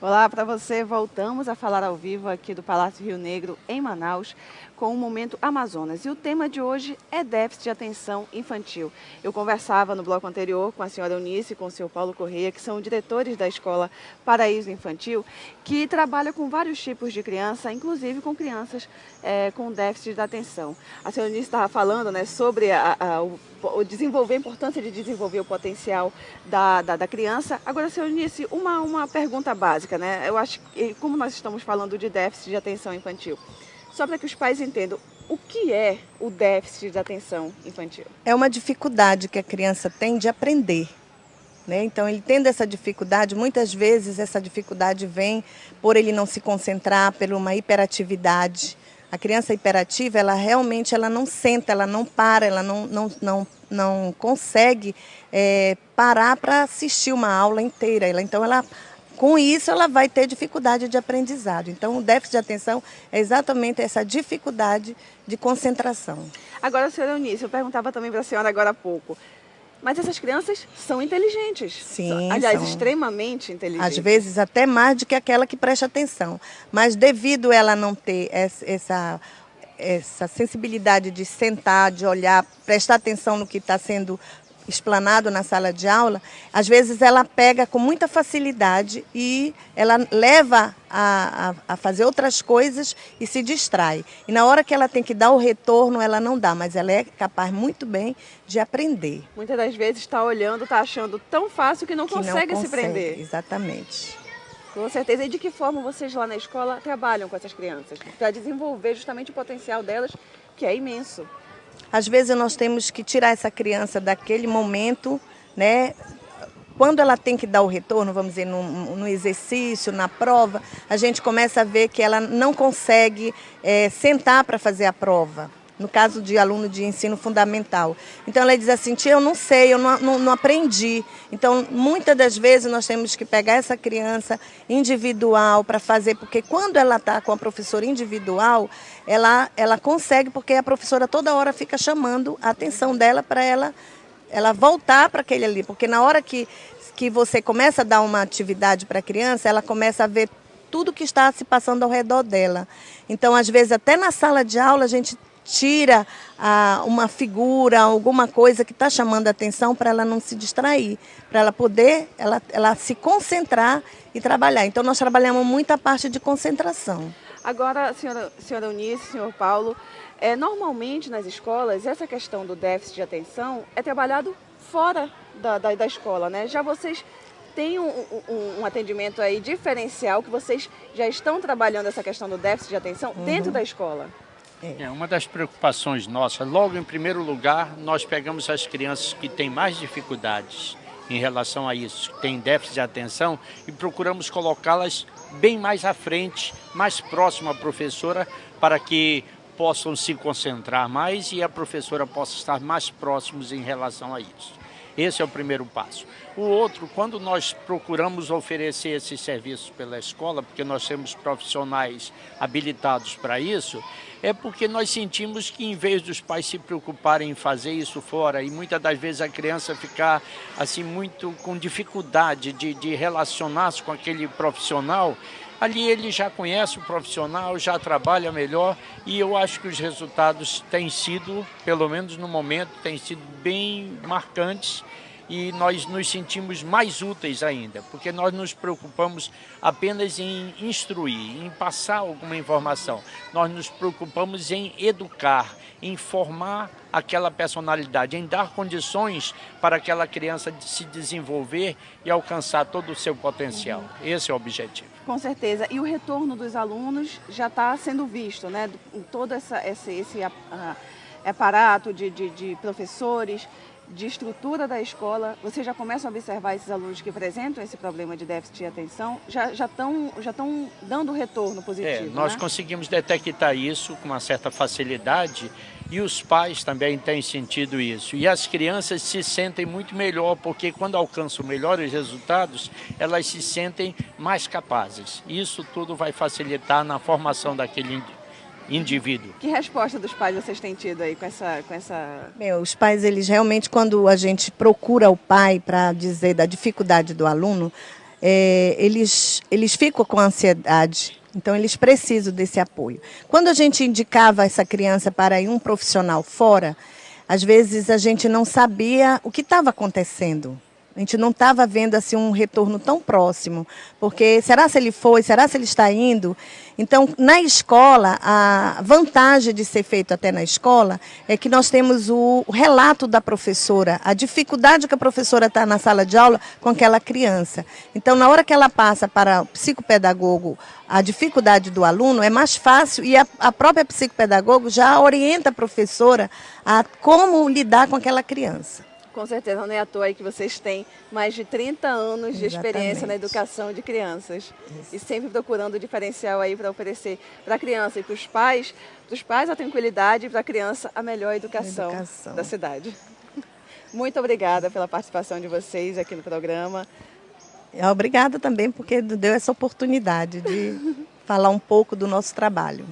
Olá para você, voltamos a falar ao vivo aqui do Palácio Rio Negro, em Manaus, com o Momento Amazonas. E o tema de hoje é déficit de atenção infantil. Eu conversava no bloco anterior com a senhora Eunice e com o senhor Paulo Correia, que são diretores da Escola Paraíso Infantil, que trabalha com vários tipos de criança, inclusive com crianças com déficit de atenção. A senhora Eunice estava falando, né, sobre a importância de desenvolver o potencial da criança. Agora, senhora Eunice, uma pergunta básica, né? Eu acho que, como nós estamos falando de déficit de atenção infantil, só para que os pais entendam, o que é o déficit de atenção infantil? É uma dificuldade que a criança tem de aprender, né? Então, ele tendo essa dificuldade, muitas vezes essa dificuldade vem por ele não se concentrar, por uma hiperatividade. A criança hiperativa, ela realmente não senta, ela não para, ela não consegue parar para assistir uma aula inteira. Com isso, ela vai ter dificuldade de aprendizado. Então, o déficit de atenção é exatamente essa dificuldade de concentração. Agora, senhora Eunice, eu perguntava também para a senhora agora há pouco, mas essas crianças são inteligentes. Sim, aliás, são extremamente inteligentes. Às vezes até mais do que aquela que presta atenção. Mas devido a ela não ter essa sensibilidade de sentar, de olhar, prestar atenção no que está sendo explanado na sala de aula, às vezes ela pega com muita facilidade e ela leva a fazer outras coisas e se distrai. E na hora que ela tem que dar o retorno, ela não dá, mas ela é capaz muito bem de aprender. Muitas das vezes está olhando, está achando tão fácil que não consegue se prender. Exatamente. Com certeza. E de que forma vocês lá na escola trabalham com essas crianças? Para desenvolver justamente o potencial delas, que é imenso. Às vezes nós temos que tirar essa criança daquele momento, né? Quando ela tem que dar o retorno, vamos dizer, no exercício, na prova, a gente começa a ver que ela não consegue sentar para fazer a prova. No caso de aluno de ensino fundamental. Então ela diz assim, tia, eu não sei, eu não aprendi. Então muitas das vezes nós temos que pegar essa criança individual para fazer, porque quando ela está com a professora individual, ela consegue, porque a professora toda hora fica chamando a atenção dela para ela voltar para aquele ali. Porque na hora que você começa a dar uma atividade para a criança, ela começa a ver tudo que está se passando ao redor dela. Então às vezes até na sala de aula a gente tira uma figura, alguma coisa que está chamando a atenção para ela não se distrair, para ela poder ela se concentrar e trabalhar. Então, nós trabalhamos muito a parte de concentração. Agora, senhora Eunice, senhor Paulo, normalmente nas escolas, essa questão do déficit de atenção é trabalhado fora da escola, né? Já vocês têm um atendimento aí diferencial, que vocês já estão trabalhando essa questão do déficit de atenção dentro da escola. Uma das preocupações nossas, logo em primeiro lugar, nós pegamos as crianças que têm mais dificuldades em relação a isso, que têm déficit de atenção, e procuramos colocá-las bem mais à frente, mais próximo à professora, para que possam se concentrar mais e a professora possa estar mais próximos em relação a isso. Esse é o primeiro passo. O outro, quando nós procuramos oferecer esses serviços pela escola, porque nós temos profissionais habilitados para isso, é porque nós sentimos que, em vez dos pais se preocuparem em fazer isso fora, e muitas das vezes a criança ficar assim muito com dificuldade de relacionar-se com aquele profissional, ali ele já conhece o profissional, já trabalha melhor, e eu acho que os resultados têm sido, pelo menos no momento, têm sido bem marcantes, e nós nos sentimos mais úteis ainda, porque nós nos preocupamos apenas em instruir, em passar alguma informação. Nós nos preocupamos em educar, em formar aquela personalidade, em dar condições para aquela criança se desenvolver e alcançar todo o seu potencial. Esse é o objetivo. Com certeza. E o retorno dos alunos já está sendo visto, né? Todo esse aparato de professores, de estrutura da escola. Vocês já começam a observar esses alunos que apresentam esse problema de déficit de atenção, já estão dando retorno positivo, nós né? conseguimos detectar isso com uma certa facilidade, e os pais também têm sentido isso. E as crianças se sentem muito melhor, porque quando alcançam melhores resultados, elas se sentem mais capazes. Isso tudo vai facilitar na formação daquele indivíduo. Que resposta dos pais vocês têm tido aí com essa... Os pais, eles realmente, quando a gente procura o pai para dizer da dificuldade do aluno, eles ficam com ansiedade. Então, eles precisam desse apoio. Quando a gente indicava essa criança para ir um profissional fora, às vezes a gente não sabia o que estava acontecendo. A gente não estava vendo assim um retorno tão próximo, porque será se ele foi, será se ele está indo? Então, na escola, a vantagem de ser feito até na escola é que nós temos o relato da professora, a dificuldade que a professora está na sala de aula com aquela criança. Então, na hora que ela passa para o psicopedagogo a dificuldade do aluno, é mais fácil e a própria psicopedagogo já orienta a professora a como lidar com aquela criança. Com certeza, não é à toa aí que vocês têm mais de 30 anos de experiência na educação de crianças. Isso. E sempre procurando o diferencial aí para oferecer para a criança e para os pais a tranquilidade e para a criança a melhor educação da cidade. Muito obrigada pela participação de vocês aqui no programa. Obrigada também porque deu essa oportunidade de falar um pouco do nosso trabalho.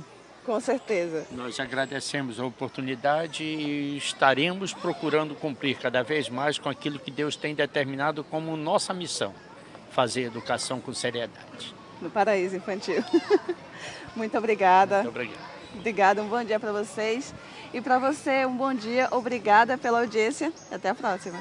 Com certeza. Nós agradecemos a oportunidade e estaremos procurando cumprir cada vez mais com aquilo que Deus tem determinado como nossa missão, fazer educação com seriedade. No Paraíso Infantil. Muito obrigada. Muito obrigado. Obrigada, um bom dia para vocês. E para você, um bom dia, obrigada pela audiência. Até a próxima.